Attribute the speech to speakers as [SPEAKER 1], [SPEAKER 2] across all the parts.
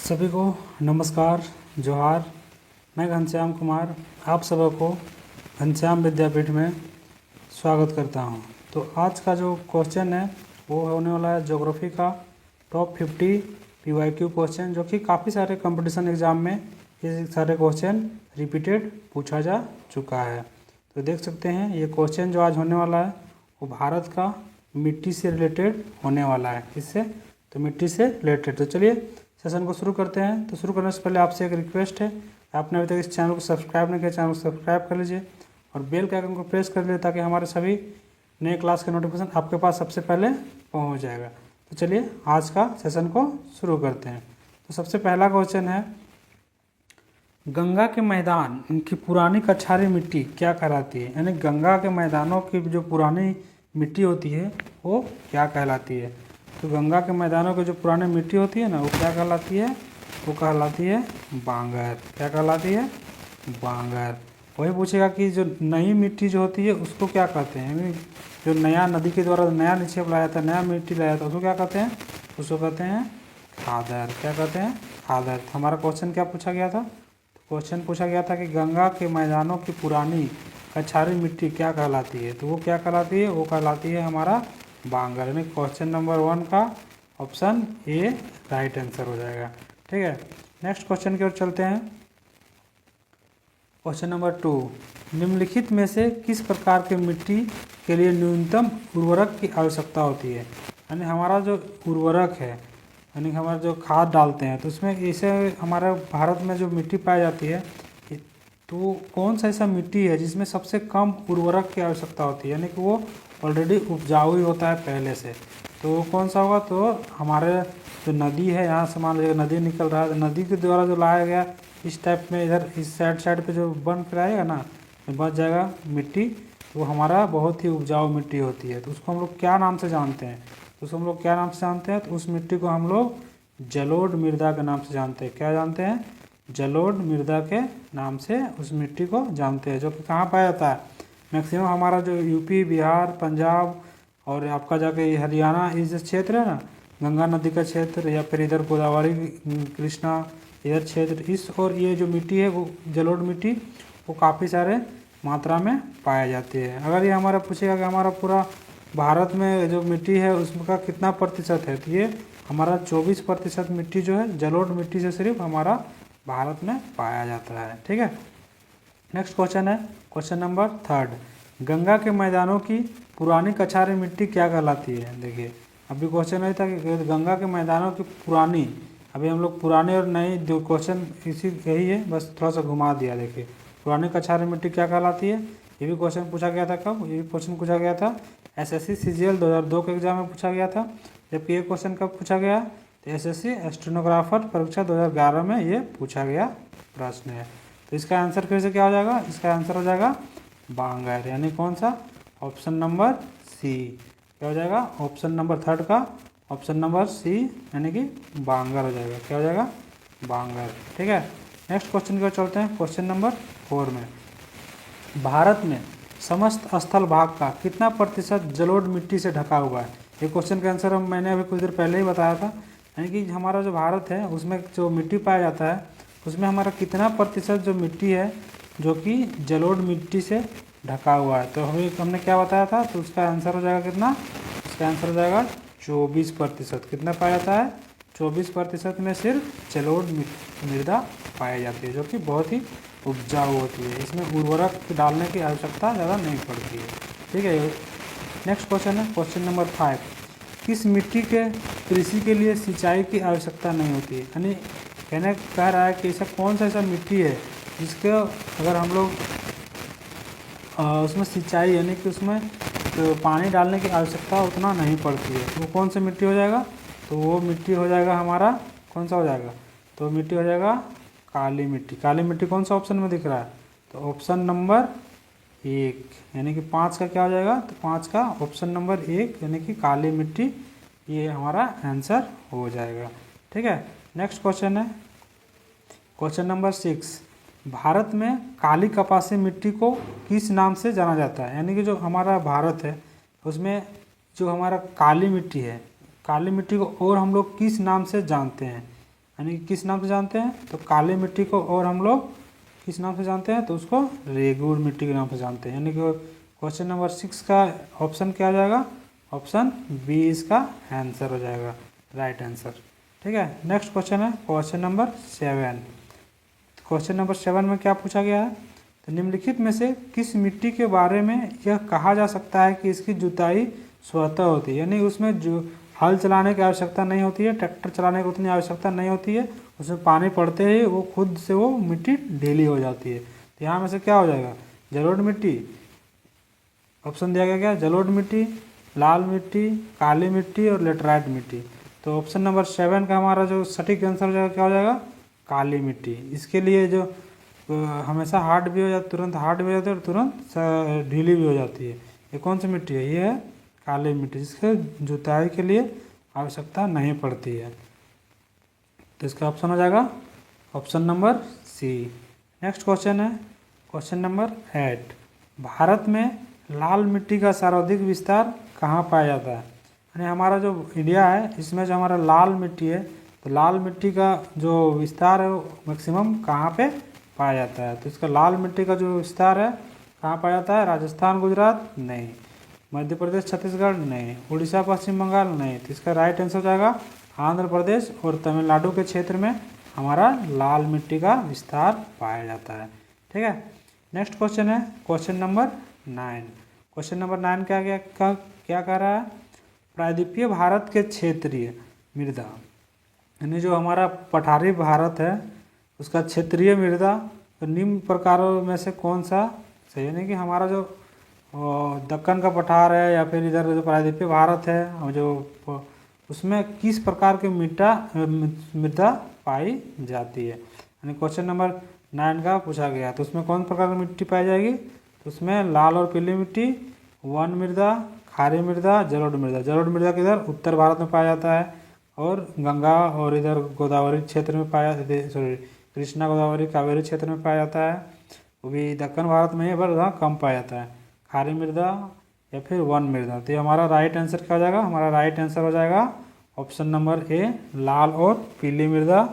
[SPEAKER 1] सभी को नमस्कार, जोहार। मैं घनश्याम कुमार आप सबों को घनश्याम विद्यापीठ में स्वागत करता हूं। तो आज का जो क्वेश्चन है वो होने वाला है ज्योग्राफी का टॉप 50 PYQ क्वेश्चन, जो कि काफ़ी सारे कंपटीशन एग्ज़ाम में ये सारे क्वेश्चन रिपीटेड पूछा जा चुका है। तो देख सकते हैं ये क्वेश्चन जो आज होने वाला है वो भारत का मिट्टी से रिलेटेड होने वाला है। किससे? तो मिट्टी से रिलेटेड। तो चलिए सेशन को शुरू करते हैं। तो शुरू करने से पहले आपसे एक रिक्वेस्ट है, आपने अभी तक इस चैनल को सब्सक्राइब नहीं किया, चैनल को सब्सक्राइब कर लीजिए और बेल के आइकन को प्रेस कर लीजिए ताकि हमारे सभी नए क्लास के नोटिफिकेशन आपके पास सबसे पहले पहुंच जाएगा। तो चलिए आज का सेशन को शुरू करते हैं। तो सबसे पहला क्वेश्चन है, गंगा के मैदान की पुरानी कछारी मिट्टी क्या कहलाती है? यानी गंगा के मैदानों की जो पुरानी मिट्टी होती है वो क्या कहलाती है? तो गंगा के मैदानों की जो पुरानी मिट्टी होती है ना, वो क्या कहलाती है? वो कहलाती है बांगर। क्या कहलाती है? बांगर। वही पूछेगा कि जो नई मिट्टी जो होती है उसको क्या कहते हैं? यानी जो नया नदी के द्वारा नया निक्षेप लाया था, नया मिट्टी लाया था, उसको क्या कहते हैं? उसको कहते हैं खादर। क्या कहते हैं? खादर। तो हमारा क्वेश्चन क्या पूछा गया था? क्वेश्चन पूछा गया था कि गंगा के मैदानों की पुरानी कछारी मिट्टी क्या कहलाती है? तो वो क्या कहलाती है? वो कहलाती है हमारा बांगर। यानी क्वेश्चन नंबर 1 का ऑप्शन ए राइट आंसर हो जाएगा। ठीक है, नेक्स्ट क्वेश्चन की ओर चलते हैं। क्वेश्चन नंबर 2, निम्नलिखित में से किस प्रकार के मिट्टी के लिए न्यूनतम उर्वरक की आवश्यकता होती है? यानी हमारा जो उर्वरक है, यानी हमारा जो खाद डालते हैं, तो उसमें ऐसे हमारे भारत में जो मिट्टी पाई जाती है, तो कौन सा ऐसा मिट्टी है जिसमें सबसे कम उर्वरक की आवश्यकता होती है? यानी कि वो ऑलरेडी उपजाऊ ही होता है पहले से। तो वो कौन सा होगा? तो हमारे जो नदी है, यहाँ से मान लीजिए नदी निकल रहा है, तो नदी के द्वारा जो लाया गया इस टाइप में इधर इस साइड पे जो बन कर आएगा ना, तो बच जाएगा मिट्टी, तो वो हमारा बहुत ही उपजाऊ मिट्टी होती है। तो उसको हम लोग क्या नाम से जानते हैं? तो उसको हम लोग क्या नाम से जानते हैं? तो उस मिट्टी को हम लोग जलोढ़ मृदा के नाम से जानते हैं। क्या जानते हैं? जलोढ़ मृदा के नाम से उस मिट्टी को जानते हैं, जो कि कहाँ पाया जाता है? मैक्सिमम हमारा जो यूपी, बिहार, पंजाब और आपका जाके हरियाणा, इस जो क्षेत्र है ना, गंगा नदी का क्षेत्र, या फिर इधर गोदावरी, कृष्णा इधर क्षेत्र, इस और ये जो मिट्टी है वो जलोढ़ मिट्टी, वो काफ़ी सारे मात्रा में पाया जाती है। अगर ये हमारा पूछेगा कि हमारा पूरा भारत में जो मिट्टी है उसका कितना प्रतिशत है, तो ये हमारा 24% मिट्टी जो है जलोढ़ मिट्टी से सिर्फ हमारा भारत में पाया जाता है। ठीक है, नेक्स्ट क्वेश्चन है क्वेश्चन नंबर 3, गंगा के मैदानों की पुरानी कछारी मिट्टी क्या कहलाती है? देखिए अभी क्वेश्चन नहीं था कि गंगा के मैदानों की पुरानी, अभी हम लोग पुरानी और नई जो क्वेश्चन इसी यही है, बस थोड़ा सा घुमा दिया। देखिए पुरानी कछारी मिट्टी क्या कहलाती है, ये भी क्वेश्चन पूछा गया था। कब ये क्वेश्चन पूछा गया था? SSC CGL 2002 के एग्जाम में पूछा गया था। जबकि ये क्वेश्चन कब पूछा गया? तो SSC स्टेनोग्राफर परीक्षा 2011 में ये पूछा गया प्रश्न है। तो इसका आंसर फिर से क्या हो जाएगा? इसका आंसर हो जाएगा बांगर। यानी कौन सा? Option number C. क्या हो जाएगा? ऑप्शन नंबर 3 का ऑप्शन नंबर सी, यानी कि बांगर हो जाएगा। क्या हो जाएगा? बांगर। ठीक है, नेक्स्ट क्वेश्चन की ओर चलते हैं। क्वेश्चन नंबर 4 में, भारत में समस्त स्थल भाग का कितना प्रतिशत जलोढ़ मिट्टी से ढका हुआ है? ये क्वेश्चन का आंसर मैंने अभी कुछ देर पहले ही बताया था। यानी कि हमारा जो भारत है उसमें जो मिट्टी पाया जाता है उसमें हमारा कितना प्रतिशत जो मिट्टी है जो कि जलोढ़ मिट्टी से ढका हुआ है। तो हमने क्या बताया था? तो उसका आंसर हो जाएगा कितना? इसका आंसर हो जाएगा 24%। कितना पाया जाता है? 24% में सिर्फ जलोढ़ मृदा पाई जाती है, जो कि बहुत ही उपजाऊ होती है। इसमें उर्वरक डालने की आवश्यकता ज़्यादा नहीं पड़ती है। ठीक है, नेक्स्ट क्वेश्चन है क्वेश्चन नंबर 5, किस मिट्टी के कृषि के लिए सिंचाई की आवश्यकता नहीं होती है? यानी कहने कह रहा है कि ऐसा कौन सा ऐसा मिट्टी है जिसके अगर हम लोग उसमें सिंचाई, यानी कि उसमें तो पानी डालने की आवश्यकता उतना नहीं पड़ती है, तो वो कौन सी मिट्टी हो जाएगा? तो वो मिट्टी हो जाएगा हमारा, कौन सा हो जाएगा? तो मिट्टी हो जाएगा काली मिट्टी। काली मिट्टी कौन सा ऑप्शन में दिख रहा है? तो ऑप्शन नंबर 1, यानी कि 5 का क्या हो जाएगा? तो 5 का ऑप्शन नंबर 1, यानी कि काली मिट्टी, ये हमारा आंसर हो जाएगा। ठीक है, नेक्स्ट क्वेश्चन है क्वेश्चन नंबर 6, भारत में काली कपासी मिट्टी को किस नाम से जाना जाता है? यानी कि जो हमारा भारत है उसमें जो हमारा काली मिट्टी है, काली मिट्टी को और हम लोग किस नाम से जानते हैं? यानी कि किस नाम से जानते हैं, तो काली मिट्टी को और हम लोग किस नाम से जानते हैं, तो उसको रेगुर मिट्टी के नाम से जानते हैं। यानी कि क्वेश्चन नंबर 6 का ऑप्शन क्या आ जाएगा, ऑप्शन बी इसका आंसर हो जाएगा, राइट आंसर। ठीक है, नेक्स्ट क्वेश्चन है क्वेश्चन नंबर 7। क्वेश्चन नंबर 7 में क्या पूछा गया है, तो निम्नलिखित में से किस मिट्टी के बारे में यह कहा जा सकता है कि इसकी जुताई स्वतः होती है। यानी उसमें जो हल चलाने की आवश्यकता नहीं होती है, ट्रैक्टर चलाने की उतनी आवश्यकता नहीं होती है, उसमें पानी पड़ते ही वो खुद से वो मिट्टी ढीली हो जाती है। तो यहाँ में से क्या हो जाएगा, जलोढ़ मिट्टी, ऑप्शन दिया गया क्या, जलोढ़ मिट्टी, लाल मिट्टी, काली मिट्टी और लेटराइट मिट्टी। तो ऑप्शन नंबर 7 का हमारा जो सटीक आंसर हो जाएगा क्या हो जाएगा, काली मिट्टी। इसके लिए जो हमेशा हार्ड भी हो जाती, तुरंत हार्ड भी हो जाती है और तुरंत ढीली भी हो जाती है। ये कौन सी मिट्टी है, ये है काली मिट्टी, जिसके जुताई के लिए आवश्यकता नहीं पड़ती है। तो इसका ऑप्शन हो जाएगा option number C. Next question है क्वेश्चन नंबर 8। भारत में लाल मिट्टी का सर्वाधिक विस्तार कहाँ पाया जाता है। यानी हमारा जो इंडिया है इसमें जो हमारा लाल मिट्टी है, तो लाल मिट्टी का जो विस्तार है वो मैक्सिमम कहाँ पे पाया जाता है। तो इसका लाल मिट्टी का जो विस्तार है कहाँ पाया जाता है, राजस्थान, गुजरात नहीं, मध्य प्रदेश, छत्तीसगढ़ नहीं, उड़ीसा, पश्चिम बंगाल नहीं। तो इसका राइट आंसर हो जाएगा आंध्र प्रदेश और तमिलनाडु के क्षेत्र में हमारा लाल मिट्टी का विस्तार पाया जाता है। ठीक है, नेक्स्ट क्वेश्चन है क्वेश्चन नंबर 9। क्वेश्चन नंबर 9 क्या कह रहा है, प्रायद्वीपीय भारत के क्षेत्रीय मृदा, यानी जो हमारा पठारी भारत है उसका क्षेत्रीय मृदा तो निम्न प्रकारों में से कौन सा सही, यानी कि हमारा जो दक्कन का पठार है या फिर इधर जो प्रायद्वीपीय भारत है और जो उसमें किस प्रकार की मृदा पाई जाती है। यानी क्वेश्चन नंबर 9 का पूछा गया, तो उसमें कौन प्रकार की मिट्टी पाई जाएगी, तो उसमें लाल और पीली मिट्टी, वन मृदा, खारी मृदा, जलोढ़ मृदा। जलोढ़ मृदा किधर उत्तर भारत में पाया जाता है और गंगा और इधर गोदावरी क्षेत्र में पाया, सॉरी कृष्णा गोदावरी कावेरी क्षेत्र में पाया जाता है, वो भी दक्कन भारत में है पर वहाँ कम पाया जाता है, खारी मृदा या फिर वन मृदा। तो ये हमारा राइट आंसर क्या हो जाएगा, हमारा राइट आंसर हो जाएगा ऑप्शन नंबर ए, लाल और पीली मृदा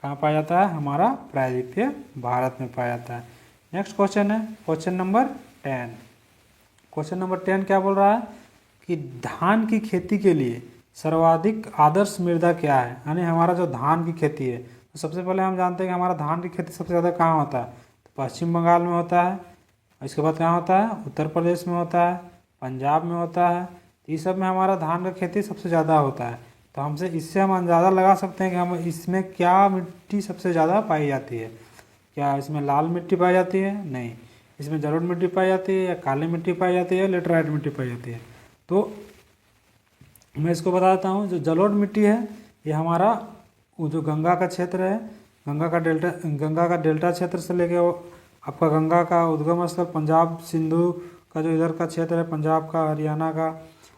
[SPEAKER 1] कहाँ पाया जाता है, हमारा प्रायद्वीपीय भारत में पाया जाता है। नेक्स्ट क्वेश्चन है क्वेश्चन नंबर 10। क्वेश्चन नंबर 10 क्या बोल रहा है कि धान की खेती के लिए सर्वाधिक आदर्श मृदा क्या है। यानी हमारा जो धान की खेती है, तो सबसे पहले हम जानते हैं कि हमारा धान की खेती सबसे ज़्यादा कहाँ होता है, तो पश्चिम बंगाल में होता है, इसके बाद कहाँ होता है, उत्तर प्रदेश में होता है, पंजाब में होता है। तो ये सब में हमारा धान का खेती सबसे ज़्यादा होता है। तो हमसे इससे हम अंदाज़ा लगा सकते हैं कि हम इसमें क्या मिट्टी सबसे ज़्यादा पाई जाती है। क्या इसमें लाल मिट्टी पाई जाती है, नहीं, इसमें जलोढ़ मिट्टी पाई जाती है या काली मिट्टी पाई जाती है या लेटराइट मिट्टी पाई जाती है। तो मैं इसको बता देता हूँ, जो जलोढ़ मिट्टी है ये हमारा वो जो गंगा का क्षेत्र है, गंगा का डेल्टा क्षेत्र से लेके आपका गंगा का उद्गम स्थल पंजाब सिंधु का जो इधर का क्षेत्र है, पंजाब का, हरियाणा का,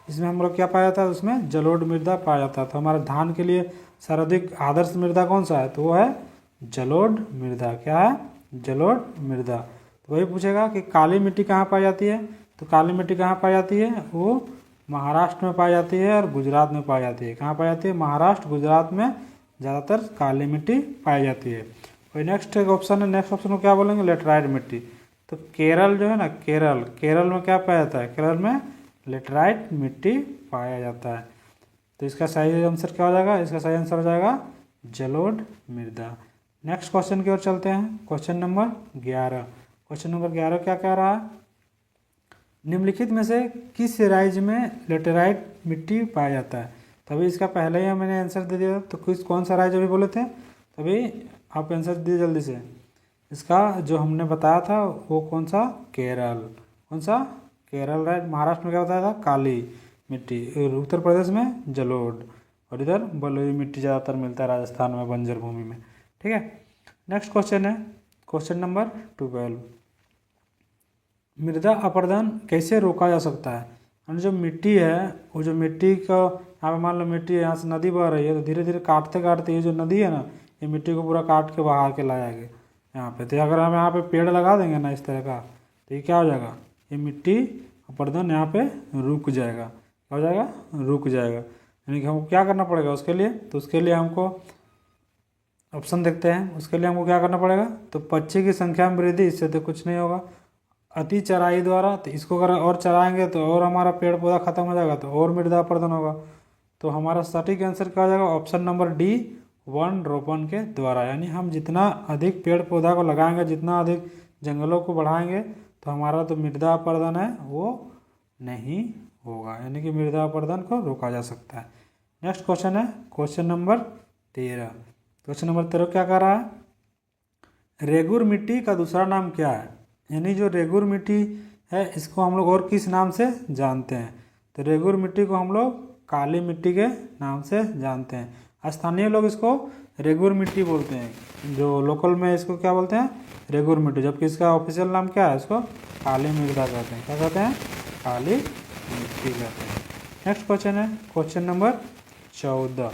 [SPEAKER 1] इसमें हम लोग क्या पाया जाता है, उसमें जलोढ़ मृदा पाया जाता है। तो हमारे धान के लिए सर्वाधिक आदर्श मृदा कौन सा है, तो वो है जलोढ़ मृदा। क्या है, जलोढ़ मृदा। तो वही पूछेगा कि काली मिट्टी कहाँ पाई जाती है, तो काली मिट्टी कहाँ पाई जाती है, वो महाराष्ट्र में पाई जाती है और गुजरात में पाई जाती है। कहाँ पाई जाती है, महाराष्ट्र, गुजरात में ज़्यादातर काली मिट्टी पाई जाती है। और नेक्स्ट ऑप्शन है, नेक्स्ट ऑप्शन को क्या बोलेंगे, लेटराइट मिट्टी। तो केरल जो है ना, केरल में क्या पाया जाता है, केरल में लेटराइट मिट्टी पाया जाता है। तो इसका सही आंसर क्या हो जाएगा, इसका सही आंसर हो जाएगा जलोढ़ मृदा। नेक्स्ट क्वेश्चन की ओर चलते हैं, क्वेश्चन नंबर 11। क्वेश्चन नंबर 11 क्या कह रहा है, निम्नलिखित में से किस राज्य में लेटेराइट मिट्टी पाया जाता है। तभी इसका पहले ही मैंने आंसर दे दिया, तो कौन सा राज्य अभी बोले थे, तभी आप आंसर दिए जल्दी से। इसका जो हमने बताया था वो कौन सा, केरल, कौन सा, केरल राज्य। महाराष्ट्र में क्या बताया था, काली मिट्टी, और उत्तर प्रदेश में जलोढ़, और इधर बलुई मिट्टी ज़्यादातर मिलता है राजस्थान में, बंजर भूमि में। ठीक है, नेक्स्ट क्वेश्चन है क्वेश्चन नंबर 12। मृदा अपरदन कैसे रोका जा सकता है। जो मिट्टी है, वो जो मिट्टी का यहाँ पे मान लो मिट्टी है, यहाँ से नदी बह रही है, तो धीरे धीरे काटते काटते ये जो नदी है ना, ये मिट्टी को पूरा काट के बहा के लाया गया यहाँ पे। तो अगर हम यहाँ पे पेड़ लगा देंगे ना इस तरह का, तो ये क्या हो जाएगा, ये मिट्टी अपरदन यहाँ पे रुक जाएगा। क्या हो जाएगा, रुक जाएगा। यानी कि हमको क्या करना पड़ेगा उसके लिए, तो उसके लिए हमको ऑप्शन देखते हैं। उसके लिए हमको क्या करना पड़ेगा, तो पक्षी की संख्या में वृद्धि, इससे तो कुछ नहीं होगा। अति चराई द्वारा, तो इसको अगर और चराएंगे तो और हमारा पेड़ पौधा खत्म हो जाएगा, तो और मृदा अपरदन होगा। तो हमारा सटीक आंसर क्या हो जाएगा, ऑप्शन नंबर डी, वन रोपण के द्वारा। यानी हम जितना अधिक पेड़ पौधा को लगाएंगे, जितना अधिक जंगलों को बढ़ाएंगे, तो हमारा जो मृदा अपरदन है वो नहीं होगा, यानी कि मृदा अपरदन को रोका जा सकता है। नेक्स्ट क्वेश्चन है क्वेश्चन नंबर 13। क्वेश्चन नंबर 13 क्या कह रहा है, रेगुर मिट्टी का दूसरा नाम क्या है। यानी जो रेगुर मिट्टी है इसको हम लोग और किस नाम से जानते हैं, तो रेगुर मिट्टी को हम लोग काली मिट्टी के नाम से जानते हैं। स्थानीय लोग इसको रेगुर मिट्टी बोलते हैं, जो लोकल में इसको क्या बोलते हैं, रेगुर मिट्टी, जबकि इसका ऑफिशियल नाम क्या है, इसको काली मृदा कहते हैं। क्या कहते हैं, काली मिट्टी कहते हैं। नेक्स्ट क्वेश्चन है क्वेश्चन नंबर 14।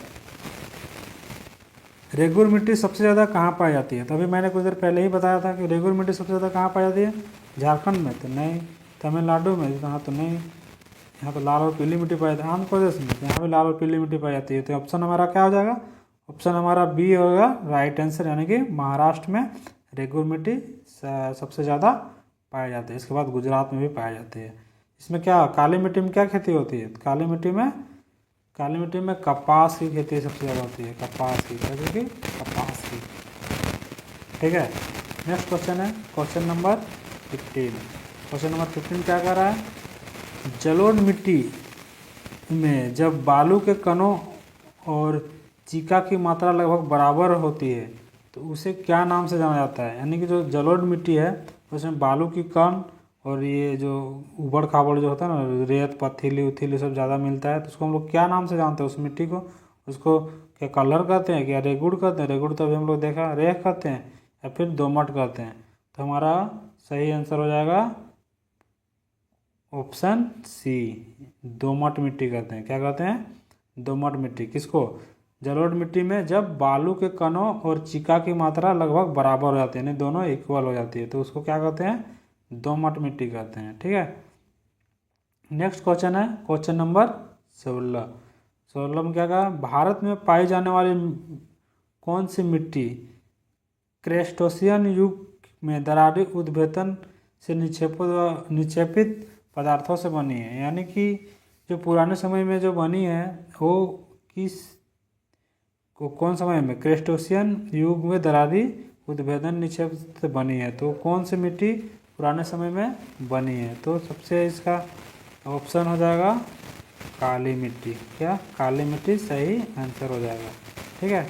[SPEAKER 1] रेगुर मिट्टी सबसे ज़्यादा कहाँ पाई जाती है। तो अभी मैंने कुछ देर पहले ही बताया था कि रेगुर मिट्टी सबसे ज़्यादा कहाँ पाई जाती है, झारखंड में तो नहीं, तमिलनाडु में यहाँ तो नहीं, यहाँ तो लाल और पीली मिट्टी पाई जाती है। आंध्र प्रदेश में यहाँ भी लाल और पीली मिट्टी पाई जाती है। तो ऑप्शन हमारा क्या हो जाएगा, ऑप्शन हमारा बी होगा राइट आंसर, यानी कि महाराष्ट्र में रेगुर मिट्टी सबसे ज़्यादा पाई जाती है। इसके बाद गुजरात में भी पाई जाती है। इसमें क्या, काली मिट्टी में क्या खेती होती है, काली मिट्टी में कपास की खेती सबसे ज़्यादा होती है, कपास की, जैसे कि कपास की। ठीक है। नेक्स्ट क्वेश्चन है क्वेश्चन नंबर 15। क्वेश्चन नंबर 15 क्या कर रहा है, जलोढ़ मिट्टी में जब बालू के कणों और चीका की मात्रा लगभग बराबर होती है तो उसे क्या नाम से जाना जाता है। यानी कि जो जलोढ़ मिट्टी है उसमें बालू की कण और ये जो उबड़ खाबड़ जो होता है ना, रेत पथरीली उथीली सब ज़्यादा मिलता है, तो उसको हम लोग क्या नाम से जानते हैं उस मिट्टी को, उसको क्या कलर कहते हैं, क्या रेगुड़ कहते हैं, रेगुड़ तो अभी हम लोग देखा रेख कहते हैं, या फिर दोमट कहते हैं। तो हमारा सही आंसर हो जाएगा ऑप्शन सी, दोमट मिट्टी कहते हैं। क्या कहते हैं, दोमट मिट्टी। किसको, जलोढ़ मिट्टी में जब बालू के कणों और चिका की मात्रा लगभग बराबर हो जाती है, यानी दोनों इक्वल हो जाती है, तो उसको क्या कहते हैं, दोमट मिट्टी कहते हैं। ठीक है। नेक्स्ट क्वेश्चन है क्वेश्चन नंबर 16। 16 में क्या कहा, भारत में पाई जाने वाली कौन सी मिट्टी क्रेस्टोसियन युग में दरारी उद्भेदन से निक्षेपित पदार्थों से बनी है। यानी कि जो पुराने समय में जो बनी है वो कौन समय में, क्रेस्टोसियन युग में दरारी उद्भेदन निक्षेप से बनी है। तो कौन सी मिट्टी पुराने समय में बनी है, तो सबसे इसका ऑप्शन हो जाएगा काली मिट्टी। क्या, काली मिट्टी सही आंसर हो जाएगा। ठीक है।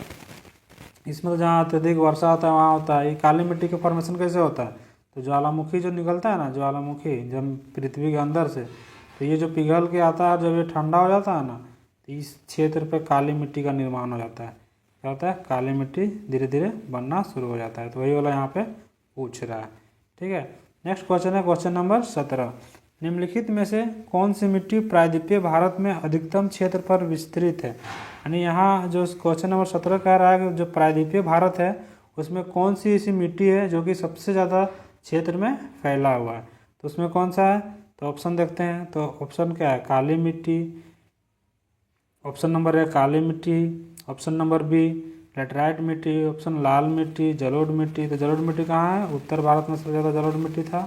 [SPEAKER 1] इसमें तो जहाँ अत्यधिक वर्षा होता है वहाँ होता है। ये काली मिट्टी का फॉर्मेशन कैसे होता है, तो ज्वालामुखी जो निकलता है ना, ज्वालामुखी जब पृथ्वी के अंदर से, तो ये जो पिघल के आता है, जब ये ठंडा हो जाता है ना, तो इस क्षेत्र पे काली मिट्टी का निर्माण हो जाता है। क्या होता है, काली मिट्टी धीरे धीरे बनना शुरू हो जाता है। तो वही वाला यहाँ पे पूछ रहा है। ठीक है। नेक्स्ट क्वेश्चन है क्वेश्चन नंबर 17। निम्नलिखित में से कौन सी मिट्टी प्रायद्वीपीय भारत में अधिकतम क्षेत्र पर विस्तृत है। यानी यहाँ जो क्वेश्चन नंबर 17 कह रहा है कि जो प्रायद्वीपीय भारत है उसमें कौन सी ऐसी मिट्टी है जो कि सबसे ज़्यादा क्षेत्र में फैला हुआ है, तो उसमें कौन सा है, तो ऑप्शन देखते हैं। तो ऑप्शन क्या है, काली मिट्टी, ऑप्शन नंबर ए काली मिट्टी, ऑप्शन नंबर बी लेटराइट मिट्टी, ऑप्शन लाल मिट्टी, जलोढ़ मिट्टी। तो जलोढ़ मिट्टी कहाँ है, उत्तर भारत में सबसे ज़्यादा जलोढ़ मिट्टी था।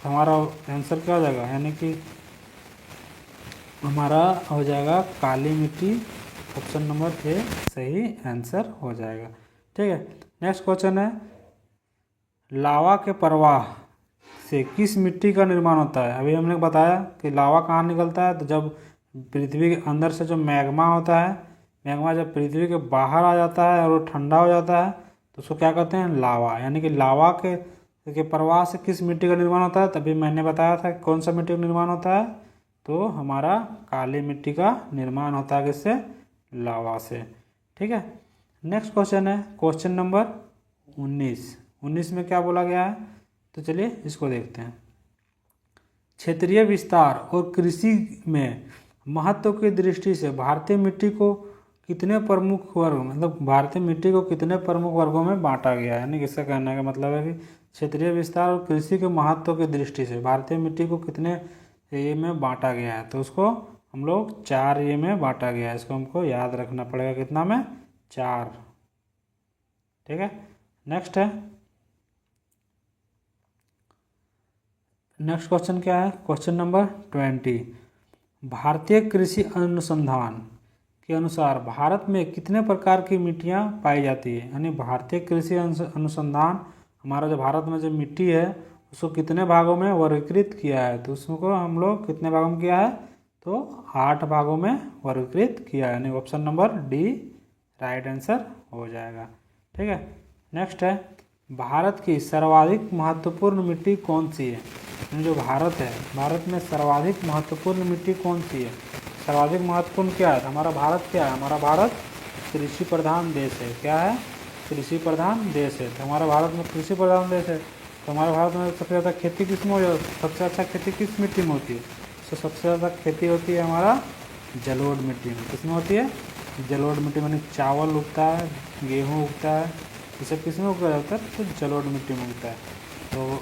[SPEAKER 1] तो हमारा आंसर क्या हो जाएगा, यानी कि हमारा हो जाएगा काली मिट्टी, ऑप्शन नंबर ए सही आंसर हो जाएगा। ठीक है। नेक्स्ट क्वेश्चन है, लावा के प्रवाह से किस मिट्टी का निर्माण होता है। अभी हमने बताया कि लावा कहाँ निकलता है, तो जब पृथ्वी के अंदर से जो मैग्मा होता है, मैग्मा जब पृथ्वी के बाहर आ जाता है और वो ठंडा हो जाता है तो उसको क्या कहते हैं, लावा। यानी कि लावा के प्रवाह से किस मिट्टी का निर्माण होता है, तभी मैंने बताया था कौन सा मिट्टी का निर्माण होता है, तो हमारा काली मिट्टी का निर्माण होता है किससे, लावा से। ठीक है। नेक्स्ट क्वेश्चन है क्वेश्चन नंबर 19। 19 में क्या बोला गया है, तो चलिए इसको देखते हैं। क्षेत्रीय विस्तार और कृषि में महत्व की दृष्टि से भारतीय मिट्टी को कितने प्रमुख वर्ग, मतलब भारतीय मिट्टी को कितने प्रमुख वर्गों में बांटा गया है। यानी किसका कहने का मतलब है कि क्षेत्रीय विस्तार और कृषि के महत्व की दृष्टि से भारतीय मिट्टी को कितने ये में बांटा गया है, तो उसको हम लोग 4 ये में बांटा गया है। इसको हमको याद रखना पड़ेगा, कितना में, 4। ठीक है। नेक्स्ट है, नेक्स्ट क्वेश्चन क्या है, क्वेश्चन नंबर 20। भारतीय कृषि अनुसंधान के अनुसार भारत में कितने प्रकार की मिट्टियाँ पाई जाती है, यानी भारतीय कृषि अनुसंधान हमारा जो भारत में जो मिट्टी है उसको कितने भागों में वर्गीकृत किया है, तो उसको हम लोग कितने भागों में किया है, तो 8 भागों में वर्गीकृत किया है, यानी option number D right answer हो जाएगा। ठीक है। नेक्स्ट है, भारत की सर्वाधिक महत्वपूर्ण मिट्टी कौन सी है, जो भारत है, भारत में सर्वाधिक महत्वपूर्ण मिट्टी कौन सी है, सर्वाधिक महत्वपूर्ण क्या है, हमारा भारत क्या है, हमारा भारत कृषि प्रधान देश है। क्या है, कृषि प्रधान देश है। तो हमारा भारत में कृषि प्रधान देश है, तो हमारे भारत में सबसे ज़्यादा खेती किस में हो जाती है, सबसे अच्छा खेती किस मिट्टी में होती है, तो सबसे ज़्यादा खेती होती है हमारा जलोढ़ मिट्टी में। किस में होती है, जलोढ़ मिट्टी में। चावल उगता है, गेहूँ उगता है, ये सब किस में उगाया जाता है, तो जलोढ़ मिट्टी में उगता है। तो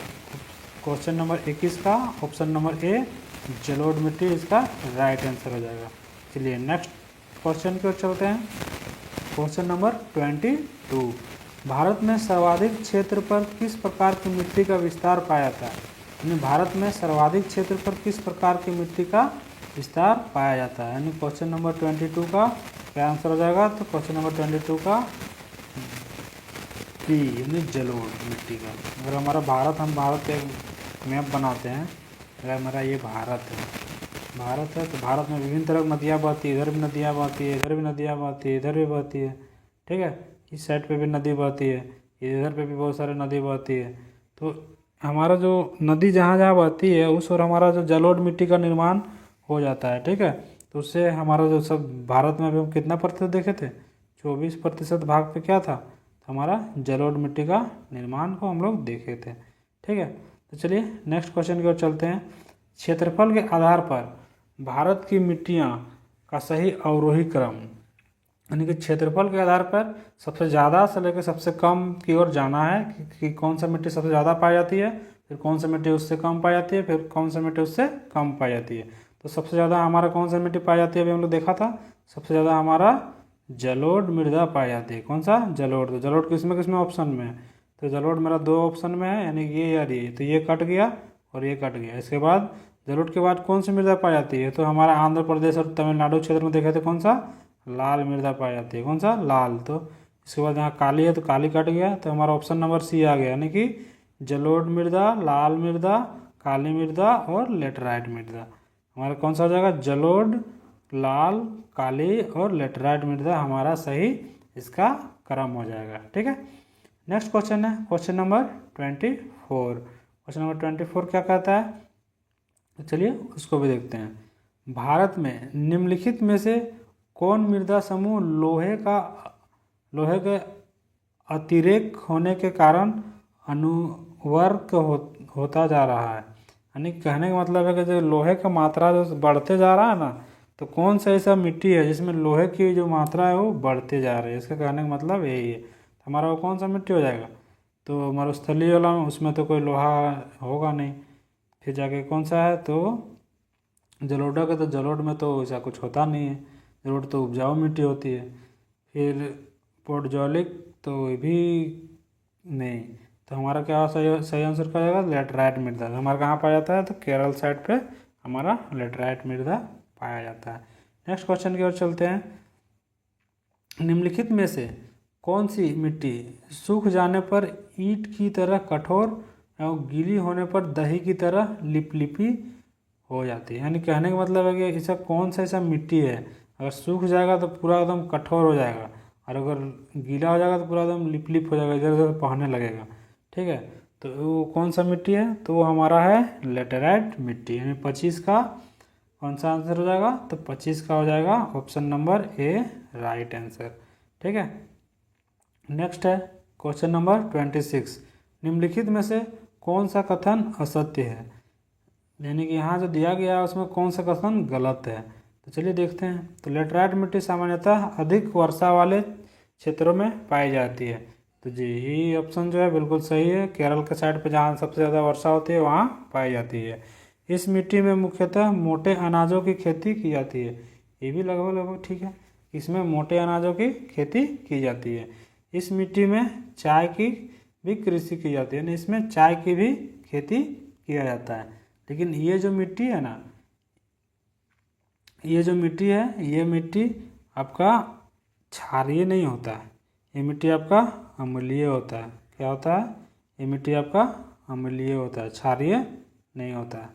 [SPEAKER 1] क्वेश्चन नंबर 21 का ऑप्शन नंबर ए जलोढ़ मिट्टी इसका राइट आंसर हो जाएगा। चलिए नेक्स्ट क्वेश्चन की ओर चलते हैं। क्वेश्चन नंबर 22, भारत में सर्वाधिक क्षेत्र पर किस प्रकार की मिट्टी का विस्तार पाया जाता है, यानी भारत में सर्वाधिक क्षेत्र पर किस प्रकार की मिट्टी का विस्तार पाया जाता है, यानी क्वेश्चन नंबर 22 का क्या आंसर हो जाएगा, तो क्वेश्चन नंबर 22 का बी यानी जलोढ़ मिट्टी का। अगर हमारा भारत, हम भारत का मैप बनाते हैं, अगर हमारा ये भारत है तो भारत में विभिन्न तरह की नदियाँ बहती है, इधर भी नदियाँ बहती है, इधर भी नदियाँ बहती है, इधर भी बहती है। ठीक है, इस साइड पे भी नदी बहती है, इधर पे भी बहुत सारे नदी बहती है। तो हमारा जो नदी जहाँ जहाँ बहती है उस और हमारा जो जलोढ़ मिट्टी का निर्माण हो जाता है। ठीक है, तो उससे हमारा जो सब भारत में अभी हम कितना प्रतिशत देखे थे, 24% भाग पे क्या था, हमारा जलोढ़ मिट्टी का निर्माण को हम लोग देखे थे। ठीक है, तो चलिए नेक्स्ट क्वेश्चन की ओर चलते हैं। क्षेत्रफल के आधार पर भारत की मिट्टियाँ का सही अवरोही क्रम, यानी कि क्षेत्रफल के आधार पर सबसे ज़्यादा से लेकर सबसे कम की ओर जाना है कि कौन सा मिट्टी सबसे ज़्यादा पाई जाती है, फिर कौन सा मिट्टी उससे कम पाई जाती है, फिर कौन सा मिट्टी उससे कम पाई जाती है। तो सबसे ज़्यादा हमारा कौन सा मिट्टी पाई जाती है, अभी हम लोग देखा था, सबसे ज़्यादा हमारा जलोढ़ मृदा पाई जाती है। कौन सा, जलोढ़। तो जलोढ़ किस में ऑप्शन में है, तो जलोढ़ मेरा 2 ऑप्शन में है, यानी ये या ये, तो ये कट गया और ये कट गया। इसके बाद जलोढ़ के बाद कौन सी मृदा पाई जाती है, तो हमारा आंध्र प्रदेश और तमिलनाडु क्षेत्र में देखे थे कौन सा, लाल मृदा पाई जाती है। कौन सा, लाल। तो इसके बाद यहाँ काली है तो काली कट गया, तो हमारा ऑप्शन नंबर सी आ गया, यानी कि जलोढ़ मृदा, लाल मृदा, काली मृदा और लेटराइट मृदा। हमारा कौन सा हो जाएगा, जलोढ़, लाल, काली और लेटराइट मृदा हमारा सही इसका क्रम हो जाएगा। ठीक है, नेक्स्ट क्वेश्चन है क्वेश्चन नंबर 24। क्वेश्चन नंबर 24 क्या कहता है, तो चलिए उसको भी देखते हैं। भारत में निम्नलिखित में से कौन मृदा समूह लोहे के अतिरेक होने के कारण अनुवर्ग होता जा रहा है, यानी कहने का मतलब है कि जो लोहे का मात्रा जो बढ़ते जा रहा है ना, तो कौन सा ऐसा मिट्टी है जिसमें लोहे की जो मात्रा है वो बढ़ते जा रही है, इसका कहने का मतलब यही है। हमारा वो कौन सा मिट्टी हो जाएगा, तो मरुस्थलीय वाला में उसमें तो कोई लोहा होगा नहीं। फिर जाके कौन सा है, तो जलोढ़ का, तो जलोढ़ में तो ऐसा कुछ होता नहीं है, जलोढ़ तो उपजाऊ मिट्टी होती है। फिर पोडजोलिक तो ये भी नहीं, तो हमारा क्या सही आंसर क्या जाएगा, लेटराइट मृदा। हमारा कहाँ पाया जाता है, तो केरल साइड पे हमारा लेटराइट मृदा पाया जाता है। नेक्स्ट क्वेश्चन की ओर चलते हैं। निम्नलिखित में से कौन सी मिट्टी सूख जाने पर ईंट की तरह कठोर एवं गीली होने पर दही की तरह लिपलिपी हो जाती है, यानी कहने का मतलब है कि ऐसा कौन सा ऐसा मिट्टी है, अगर सूख जाएगा तो पूरा एकदम कठोर हो जाएगा, और अगर गीला हो जाएगा तो पूरा एकदम लिप हो जाएगा, इधर उधर बहने लगेगा। ठीक है, तो वो कौन सा मिट्टी है, तो वो हमारा है लेटेराइट मिट्टी, यानी 25 का कौन सा आंसर हो जाएगा, तो 25 का हो जाएगा option number A right answer. ठीक है, नेक्स्ट है क्वेश्चन नंबर 26। निम्नलिखित में से कौन सा कथन असत्य है, यानी कि यहाँ जो दिया गया है उसमें कौन सा कथन गलत है, तो चलिए देखते हैं। तो लेटराइट मिट्टी सामान्यतः अधिक वर्षा वाले क्षेत्रों में पाई जाती है, तो जी यही ऑप्शन जो है बिल्कुल सही है। केरल के साइड पे जहाँ सबसे ज़्यादा वर्षा होती है वहाँ पाई जाती है। इस मिट्टी में मुख्यतः मोटे अनाजों की खेती की जाती है, ये भी लगभग लगभग ठीक है, इसमें मोटे अनाजों की खेती की जाती है। इस मिट्टी में चाय की भी कृषि की जाती है, यानी इसमें चाय की भी खेती किया जाता है। लेकिन ये जो मिट्टी है ना, ये जो मिट्टी है, ये मिट्टी आपका क्षारीय नहीं होता है, ये मिट्टी आपका अम्लीय होता है। क्या होता है? ये मिट्टी आपका अम्लीय होता है, क्षारीय नहीं होता है।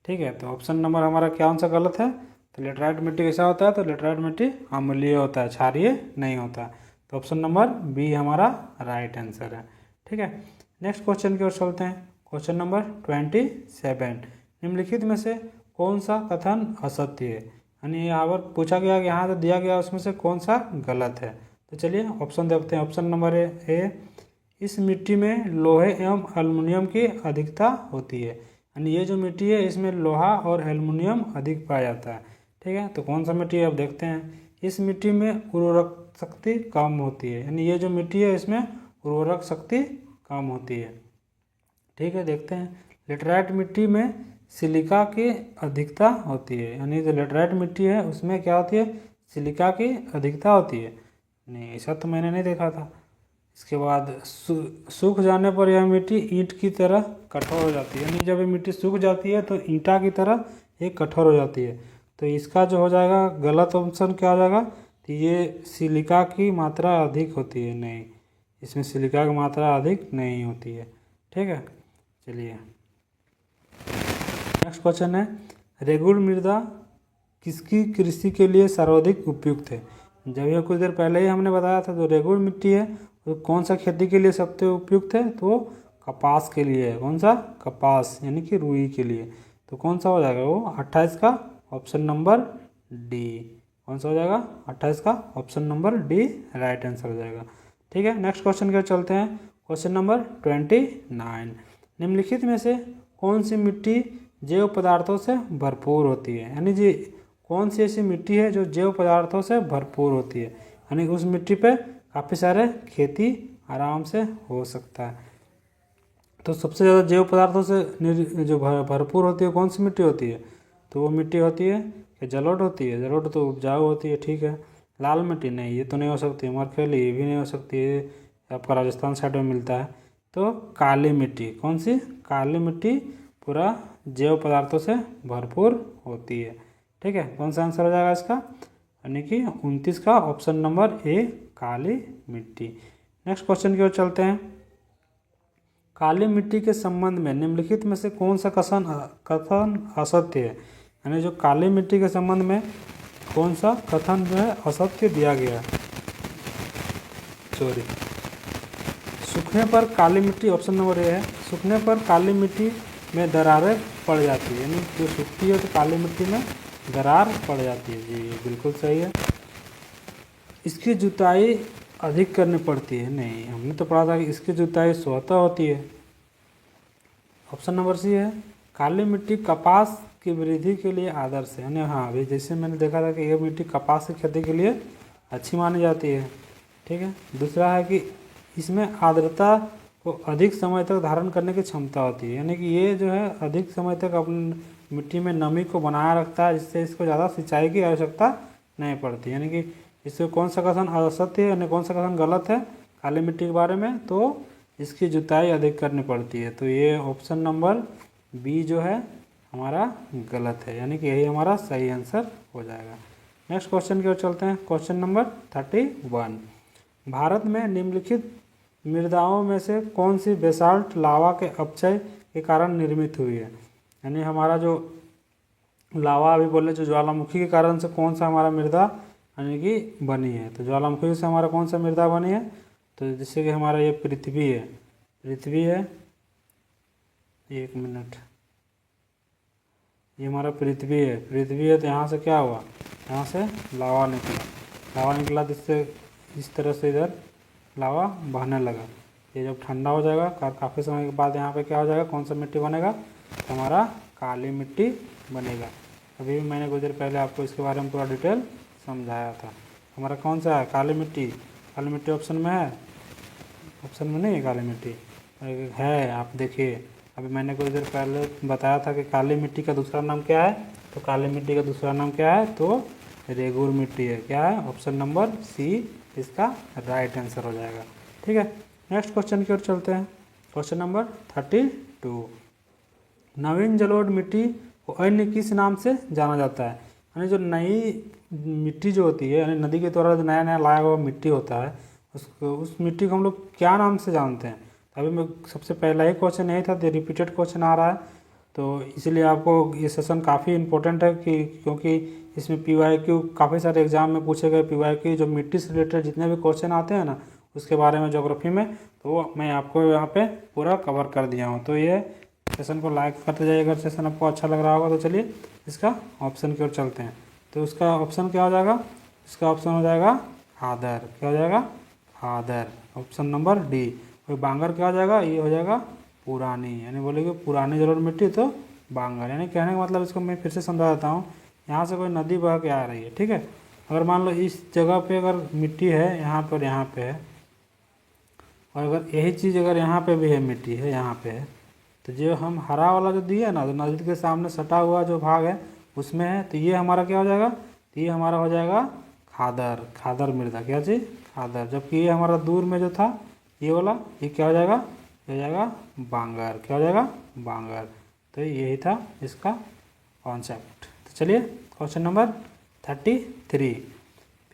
[SPEAKER 1] ठीक है, तो ऑप्शन नंबर हमारा क्या आंसर गलत है? तो लेटराइट मिट्टी कैसा होता है? तो लेटराइट मिट्टी अम्लीय होता है, क्षारीय नहीं होता है। तो ऑप्शन नंबर बी हमारा राइट आंसर है। ठीक है, नेक्स्ट क्वेश्चन की ओर चलते हैं। क्वेश्चन नंबर 27, निम्नलिखित में से कौन सा कथन असत्य है? यानी यहाँ पर पूछा गया कि यहाँ तो दिया गया उसमें से कौन सा गलत है। तो चलिए ऑप्शन देखते हैं। ऑप्शन नंबर ए, इस मिट्टी में लोहे एवं एल्युमिनियम की अधिकता होती है। यानी ये जो मिट्टी है इसमें लोहा और एल्युमिनियम अधिक पाया जाता है। ठीक है, तो कौन सा मिट्टी है अब देखते हैं। इस मिट्टी में उर्वरक शक्ति कम होती है, यानी ये जो मिट्टी है इसमें उर्वरक शक्ति कम होती है। ठीक है, देखते हैं। लेटराइट मिट्टी में सिलिका की अधिकता होती है, यानी जो लेटराइट मिट्टी है उसमें क्या होती है? सिलिका की अधिकता होती है। नहीं, ऐसा तो मैंने नहीं देखा था। इसके बाद सूख जाने पर यह मिट्टी ईंट की तरह कठोर हो जाती है, यानी जब ये मिट्टी सूख जाती है तो ईंटा की तरह ये कठोर हो जाती है। तो इसका जो हो जाएगा गलत ऑप्शन क्या हो जाएगा? तो ये सिलिका की मात्रा अधिक होती है। नहीं, इसमें सिलिका की मात्रा अधिक नहीं होती है। ठीक है, चलिए नेक्स्ट क्वेश्चन है, रेगुड़ मृदा किसकी कृषि के लिए सर्वाधिक उपयुक्त है? जब यह कुछ देर पहले ही हमने बताया था, जो रेगुड़ मिट्टी है तो कौन सा खेती के लिए सबसे उपयुक्त है? तो कपास के लिए है। कौन सा? कपास, यानी कि रुई के लिए। तो कौन सा हो जाएगा वो? 28 का ऑप्शन नंबर डी। कौन सा हो जाएगा? 28 का option number D right answer हो जाएगा। ठीक है, नेक्स्ट क्वेश्चन की ओर चलते हैं। क्वेश्चन नंबर 29, निम्नलिखित में से कौन सी मिट्टी जैव पदार्थों से भरपूर होती है? यानी जी कौन सी ऐसी मिट्टी है जो जैव पदार्थों से भरपूर होती है, यानी उस मिट्टी पे काफ़ी सारे खेती आराम से हो सकता है। तो सबसे ज़्यादा जैव पदार्थों से जो भरपूर होती है कौन सी मिट्टी होती है? तो वो मिट्टी होती है कि जलोढ़ होती है। जलोढ़ तो उपजाऊ होती है। ठीक है, लाल मिट्टी नहीं, ये तो नहीं हो सकती। मरखेली ये भी नहीं हो सकती, ये आपका राजस्थान साइड में मिलता है। तो काली मिट्टी, कौन सी? काली मिट्टी पूरा जैव पदार्थों से भरपूर होती है। ठीक है, कौन सा आंसर हो जाएगा इसका? यानी कि 29 का ऑप्शन नंबर ए काली मिट्टी। नेक्स्ट क्वेश्चन की ओर चलते हैं। काली मिट्टी के संबंध में निम्नलिखित में से कौन सा कथन असत्य है? यानी जो काली मिट्टी के संबंध में कौन सा कथन जो है असत्य दिया गया है? सूखने पर काली मिट्टी, ऑप्शन नंबर ए है, सूखने पर काली मिट्टी में दरारें पड़ जाती है। यानी जो सूखती है तो काली मिट्टी में दरार पड़ जाती है। जी बिल्कुल सही है। इसकी जुताई अधिक करनी पड़ती है। नहीं, हमने तो पढ़ा था कि इसकी जुताई स्वतः होती है। ऑप्शन नंबर सी है, काली मिट्टी कपास की वृद्धि के लिए आदर्श है। यानी हाँ, अभी जैसे मैंने देखा था कि ये मिट्टी कपास की खेती के लिए अच्छी मानी जाती है। ठीक है, दूसरा है कि इसमें आर्द्रता को अधिक समय तक धारण करने की क्षमता होती है। यानी कि ये जो है अधिक समय तक अपनी मिट्टी में नमी को बनाए रखता है, जिससे इसको ज़्यादा सिंचाई की आवश्यकता नहीं पड़ती। यानी कि इससे कौन सा कथन असत्य है, यानी कौन सा कथन गलत है काली मिट्टी के बारे में? तो इसकी जुताई अधिक करनी पड़ती है। तो ये ऑप्शन नंबर बी जो है हमारा गलत है, यानी कि यही हमारा सही आंसर हो जाएगा। नेक्स्ट क्वेश्चन की ओर चलते हैं। क्वेश्चन नंबर 31, भारत में निम्नलिखित मृदाओं में से कौन सी बेसाल्ट लावा के अपक्षय के कारण निर्मित हुई है? यानी हमारा जो लावा अभी बोले जो ज्वालामुखी के कारण से कौन सा हमारा मृदा यानी कि बनी है? तो ज्वालामुखी से हमारा कौन सा मृदा बनी है? तो जैसे कि हमारा ये पृथ्वी है, पृथ्वी है, एक मिनट, ये हमारा पृथ्वी है, पृथ्वी है। तो यहाँ से क्या हुआ? यहाँ से लावा निकला, लावा निकला जिससे इस तरह से इधर लावा बहने लगा। ये जब ठंडा हो जाएगा काफ़ी समय के बाद यहाँ पे क्या हो जाएगा? कौन सा मिट्टी बनेगा? तो हमारा काली मिट्टी बनेगा। अभी भी मैंने कुछ देर पहले आपको इसके बारे में पूरा डिटेल समझाया था। हमारा कौन सा है? काली मिट्टी। काली मिट्टी ऑप्शन में है? ऑप्शन में नहीं है काली मिट्टी है, आप देखिए। अभी मैंने कुछ देर पहले बताया था कि काली मिट्टी का दूसरा नाम क्या है। तो काली मिट्टी का दूसरा नाम क्या है? तो रेगुड़ मिट्टी है। क्या है? ऑप्शन नंबर सी इसका राइट आंसर हो जाएगा। ठीक है, नेक्स्ट क्वेश्चन की ओर चलते हैं। क्वेश्चन नंबर 32, नवीन जलोढ़ मिट्टी को अन्य किस नाम से जाना जाता है? यानी जो नई मिट्टी जो होती है, यानी नदी के द्वारा जो नया नया लाया हुआ मिट्टी होता है, उसको उस मिट्टी को हम लोग क्या नाम से जानते हैं? अभी मैं सबसे पहला ही क्वेश्चन यही था, रिपीटेड क्वेश्चन आ रहा है, तो इसलिए आपको ये सेशन काफ़ी इंपॉर्टेंट है कि क्योंकि इसमें PYQ काफ़ी सारे एग्जाम में पूछे गए PYQ जो मिट्टी से रिलेटेड जितने भी क्वेश्चन आते हैं ना, उसके बारे में ज्योग्राफी में, तो वो मैं आपको यहाँ पे पूरा कवर कर दिया हूँ। तो ये सेशन को लाइक करते जाइए अगर सेशन आपको अच्छा लग रहा होगा। तो चलिए इसका ऑप्शन की ओर चलते हैं। तो उसका ऑप्शन क्या हो जाएगा? इसका ऑप्शन हो जाएगा आदर। क्या हो जाएगा? आदर, ऑप्शन नंबर डी। और बांगर क्या हो जाएगा? ये हो जाएगा पुरानी, यानी बोलेंगे पुरानी जलोढ़ मिट्टी तो बांगर। यानी कहने का मतलब इसको मैं फिर से समझा देता हूँ। यहाँ से कोई नदी बह के आ रही है, ठीक है, अगर मान लो इस जगह पे अगर मिट्टी है, यहाँ पर यहाँ पे है, और अगर यही चीज़ अगर यहाँ पे भी है, मिट्टी है यहाँ पे है, तो जो हम हरा वाला जो दिया ना, तो नदी के सामने सटा हुआ जो भाग है उसमें है, तो ये हमारा क्या हो जाएगा? तो ये हमारा हो जाएगा खादर, खादर मृदा। क्या चीज़? खादर। जबकि ये हमारा दूर में जो था ये वाला, ये क्या हो जाएगा? ये हो जाएगा बांगर। क्या हो जाएगा? बांगर। तो यही था इसका कॉन्सेप्ट। तो चलिए क्वेश्चन नंबर 33,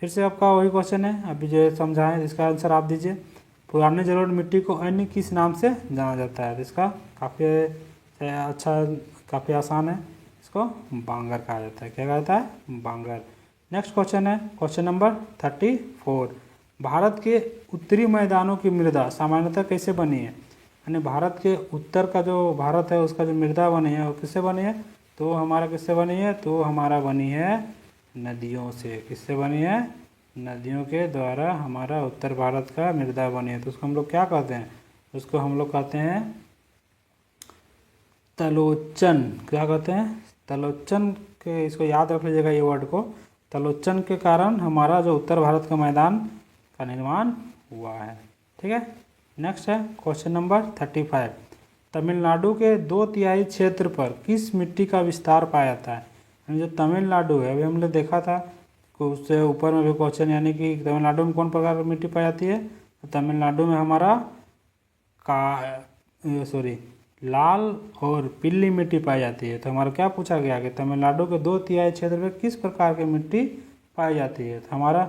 [SPEAKER 1] फिर से आपका वही क्वेश्चन है, अभी जो समझा है इसका आंसर आप दीजिए। पुराने जलोढ़ मिट्टी को अन्य किस नाम से जाना जाता है? तो इसका काफ़ी अच्छा, काफ़ी आसान है, इसको बांगर कहा जाता है। क्या कहा जाता है? बांगर। नेक्स्ट क्वेश्चन है क्वेश्चन नंबर 34, भारत के उत्तरी मैदानों की मृदा सामान्यतः कैसे बनी है? यानी भारत के उत्तर का जो भारत है उसका जो मृदा बनी है वो किससे बनी है? तो हमारा किससे बनी है? तो हमारा बनी है नदियों से। किससे बनी है? नदियों के द्वारा हमारा उत्तर भारत का मृदा बनी है। तो उसको हम लोग क्या कहते हैं? उसको हम लोग कहते हैं तलोचन। क्या कहते हैं? तलोचन के, इसको याद रख लीजिएगा ये वर्ड को। तलोचन के कारण हमारा जो उत्तर भारत का मैदान का निर्माण हुआ है। ठीक है, नेक्स्ट है क्वेश्चन नंबर 35, तमिलनाडु के 2/3 क्षेत्र पर किस मिट्टी का विस्तार पाया जाता है? यानी जो तमिलनाडु है, अभी हमने देखा था उससे ऊपर में भी क्वेश्चन, यानी कि तमिलनाडु में कौन प्रकार की मिट्टी पाई जाती है? तो तमिलनाडु में हमारा लाल और पीली मिट्टी पाई जाती है। तो हमारा क्या पूछा गया कि तमिलनाडु के 2/3 क्षेत्र में किस प्रकार की मिट्टी पाई जाती है? तो हमारा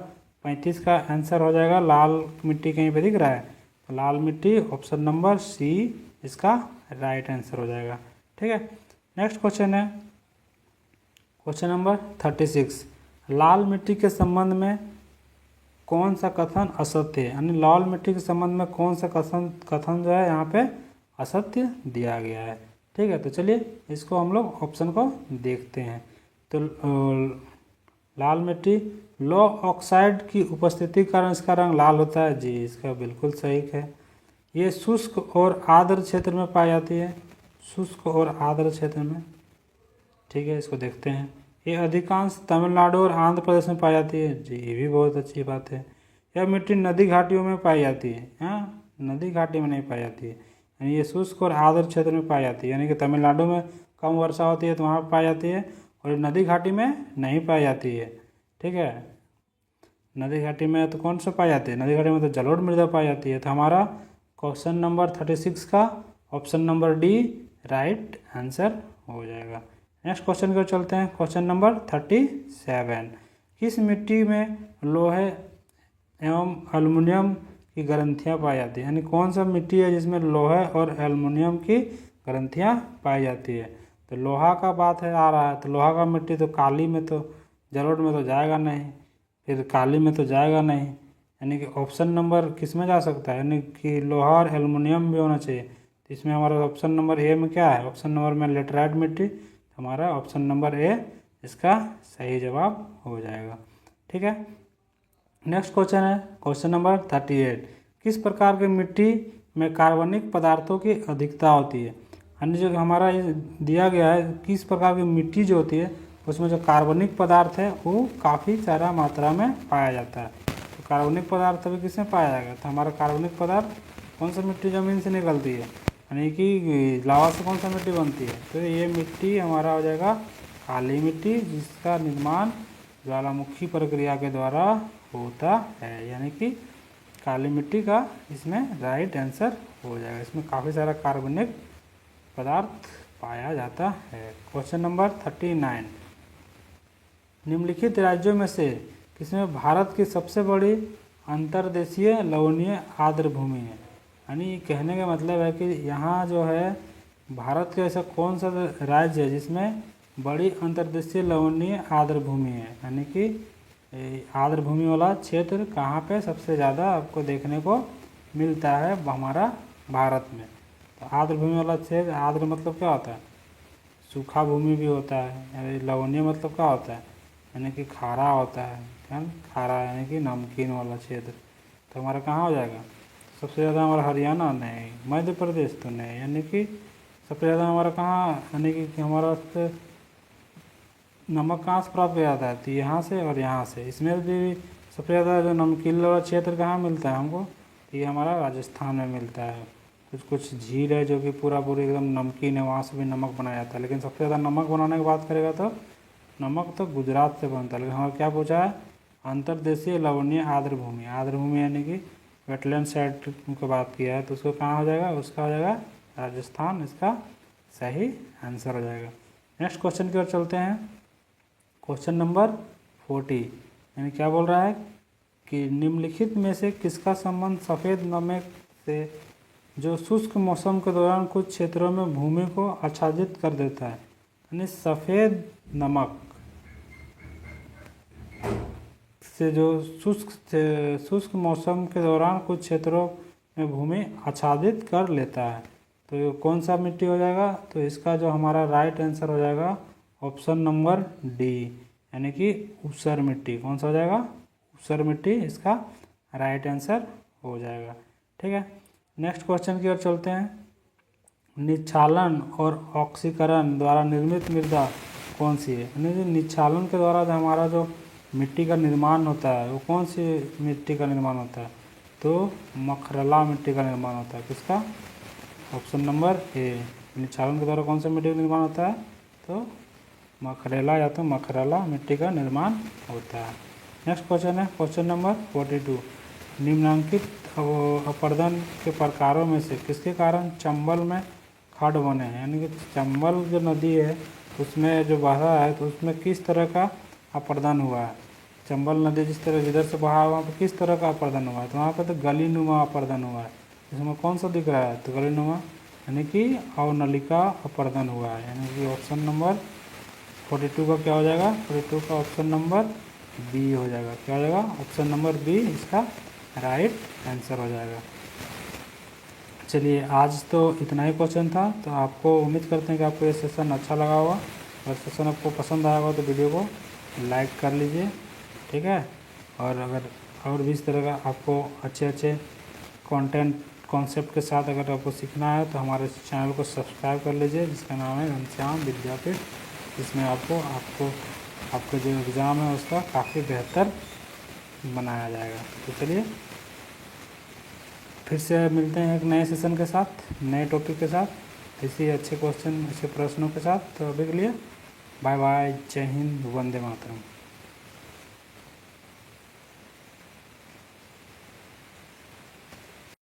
[SPEAKER 1] 35 का आंसर हो जाएगा लाल मिट्टी। कहीं पे दिख रहा है? तो लाल मिट्टी, ऑप्शन नंबर सी इसका राइट आंसर हो जाएगा। ठीक है, नेक्स्ट क्वेश्चन है क्वेश्चन नंबर 36, लाल मिट्टी के संबंध में कौन सा कथन असत्य है? यानी लाल मिट्टी के संबंध में कौन सा कथन जो है यहाँ पे असत्य दिया गया है। ठीक है, तो चलिए इसको हम लोग ऑप्शन को देखते हैं। तो लाल मिट्टी, लो ऑक्साइड की उपस्थिति के कारण इसका रंग लाल होता है। जी, इसका बिल्कुल सही है। ये शुष्क और आर्द्र क्षेत्र में पाई जाती है। शुष्क और आर्द्र क्षेत्र में। ठीक है, इसको देखते हैं। ये अधिकांश तमिलनाडु और आंध्र प्रदेश में पाई जाती है। जी, ये भी बहुत अच्छी बात है। यह मिट्टी नदी घाटियों में पाई जाती है। हाँ, नदी घाटी में नहीं पाई जाती है, यानी ये शुष्क और आर्द्र क्षेत्र में पाई जाती है। यानी कि तमिलनाडु में कम वर्षा होती है तो वहाँ पर पाई जाती है, और नदी घाटी में नहीं पाई जाती है। ठीक है, नदी घाटी में तो कौन सा पाई जाती है? नदी घाटी में तो जलोढ़ मृदा पाई जाती है। तो हमारा क्वेश्चन नंबर 36 का option number D right answer हो जाएगा। नेक्स्ट क्वेश्चन को चलते हैं। क्वेश्चन नंबर 37, किस मिट्टी में लोहे एवं एल्युमिनियम की ग्रंथियाँ पाई जाती है? यानी कौन सा मिट्टी है जिसमें लोहे और एल्युमिनियम की ग्रंथियाँ पाई जाती है? तो लोहा का बात है आ रहा है, तो लोहा का मिट्टी तो काली में तो जलोढ़ में तो जाएगा नहीं, फिर काली में तो जाएगा नहीं, यानी कि ऑप्शन नंबर किस में जा सकता है? यानी कि लोहा और एल्युमिनियम भी होना चाहिए। तो इसमें हमारा ऑप्शन नंबर ए में क्या है? ऑप्शन नंबर में लेटराइट मिट्टी। हमारा ऑप्शन नंबर ए इसका सही जवाब हो जाएगा। ठीक है, नेक्स्ट क्वेश्चन है क्वेश्चन नंबर 38, किस प्रकार की मिट्टी में कार्बनिक पदार्थों की अधिकता होती है? यानी जो हमारा ये दिया गया है किस प्रकार की मिट्टी जो होती है उसमें जो कार्बनिक पदार्थ है वो काफ़ी सारा मात्रा में पाया जाता है। तो कार्बनिक पदार्थ अभी किसमें पाया जाएगा? तो हमारा कार्बनिक पदार्थ कौन सा मिट्टी ज़मीन से निकलती है, यानी कि लावा से कौन सा मिट्टी बनती है? तो ये मिट्टी हमारा हो जाएगा काली मिट्टी, जिसका निर्माण ज्वालामुखी प्रक्रिया के द्वारा होता है, यानी कि काली मिट्टी का इसमें राइट आंसर हो जाएगा। इसमें काफ़ी सारा कार्बनिक पदार्थ पाया जाता है। क्वेश्चन नंबर 39, निम्नलिखित राज्यों में से किसमें भारत की सबसे बड़ी अंतर्देशीय लवणीय आर्द्र भूमि है? यानी कहने का मतलब है कि यहाँ जो है भारत का ऐसा कौन सा राज्य है जिसमें बड़ी अंतर्देशीय लवणीय आर्द्र भूमि है, यानी कि आर्द्र भूमि वाला क्षेत्र कहाँ पे सबसे ज़्यादा आपको देखने को मिलता है हमारा भारत में। तो आर्द्र भूमि वाला क्षेत्र, आर्द्र मतलब क्या होता है? सूखा भूमि भी होता है, यानी लवणीय मतलब क्या होता है? यानी कि खारा होता है, क्या खारा यानी कि नमकीन वाला क्षेत्र। तो हमारा कहाँ हो जाएगा सबसे ज़्यादा? हमारा हरियाणा नहीं, मध्य प्रदेश तो नहीं, यानी कि सबसे ज़्यादा हमारा कहाँ, यानी कि हमारा नमक कहाँ से प्राप्त किया जाता है? तो यहाँ से और यहाँ से। इसमें भी सबसे ज़्यादा जो नमकीन वाला क्षेत्र कहाँ मिलता है हमको? तो ये हमारा राजस्थान में मिलता है। कुछ झील है जो कि पूरी एकदम नमकीन है, वहाँ से भी नमक बनाया जाता है। लेकिन सबसे ज़्यादा नमक बनाने की बात करेगा तो नमक तो गुजरात से बनता है। लेकिन हमारा क्या पूछा है? अंतर्देशीय लवणीय आर्द्र भूमि। आर्द्र भूमि यानी कि वेटलैंड साइड की बात किया है, तो उसको कहाँ हो जाएगा? उसका हो जाएगा राजस्थान, इसका सही आंसर हो जाएगा। नेक्स्ट क्वेश्चन की ओर चलते हैं। क्वेश्चन नंबर 40, यानी क्या बोल रहा है कि निम्नलिखित में से किसका संबंध सफ़ेद नमक से जो शुष्क मौसम के दौरान कुछ क्षेत्रों में भूमि को आच्छादित कर देता है? यानी सफ़ेद नमक से जो शुष्क मौसम के दौरान कुछ क्षेत्रों में भूमि आच्छादित कर लेता है, तो ये कौन सा मिट्टी हो जाएगा? तो इसका जो हमारा राइट आंसर हो जाएगा ऑप्शन नंबर डी, यानी कि ऊसर मिट्टी। कौन सा हो जाएगा? ऊसर मिट्टी इसका राइट आंसर हो जाएगा। ठीक है, नेक्स्ट क्वेश्चन की ओर चलते हैं। निच्छालन और ऑक्सीकरण द्वारा निर्मित मृदा कौन सी है? यानी निच्छालन के द्वारा जो हमारा जो मिट्टी का निर्माण होता है वो कौन सी मिट्टी का निर्माण होता है? तो मखरला मिट्टी का निर्माण होता है। किसका? Option number A. निच्छालन के द्वारा कौन सा मिट्टी का निर्माण होता है? तो मखरेला या तो मखरला मिट्टी का निर्माण होता है। नेक्स्ट क्वेश्चन है क्वेश्चन नंबर 42, निम्नलिखित अपरदन के प्रकारों में से किसके कारण चंबल में खड्ड बने हैं? यानी कि चंबल जो नदी है उसमें जो बहा है तो उसमें किस तरह का अपरदन हुआ है? चंबल नदी जिस तरह जिधर से बहा है वहाँ पर किस तरह का अपरदन हुआ है? तो वहाँ पर तो गलीनुमा अपरदन हुआ है। इसमें कौन सा दिख रहा है? तो गलीनुमा यानी कि अवनलिका अपरदन हुआ है, यानी कि ऑप्शन नंबर 42 का क्या हो जाएगा? 42 का ऑप्शन नंबर बी हो जाएगा। क्या हो जाएगा? ऑप्शन नंबर बी इसका राइट आंसर हो जाएगा। चलिए, आज तो इतना ही क्वेश्चन था। तो आपको उम्मीद करते हैं कि आपको ये सेशन अच्छा लगा होगा। अगर सेशन आपको पसंद आया होगा तो वीडियो को लाइक कर लीजिए, ठीक है। और अगर और भी इस तरह का आपको अच्छे कॉन्सेप्ट के साथ अगर आपको सीखना है तो हमारे चैनल को सब्सक्राइब कर लीजिए, जिसका नाम है घनश्याम विद्यापीठ। इसमें आपको जो एग्ज़ाम है उसका काफ़ी बेहतर बनाया जाएगा। तो चलिए फिर से मिलते हैं एक नए सेशन के साथ, नए टॉपिक के साथ, इसी अच्छे क्वेश्चन, अच्छे प्रश्नों के साथ। तो अभी के लिए बाय बाय, जय हिंद, वंदे मातरम।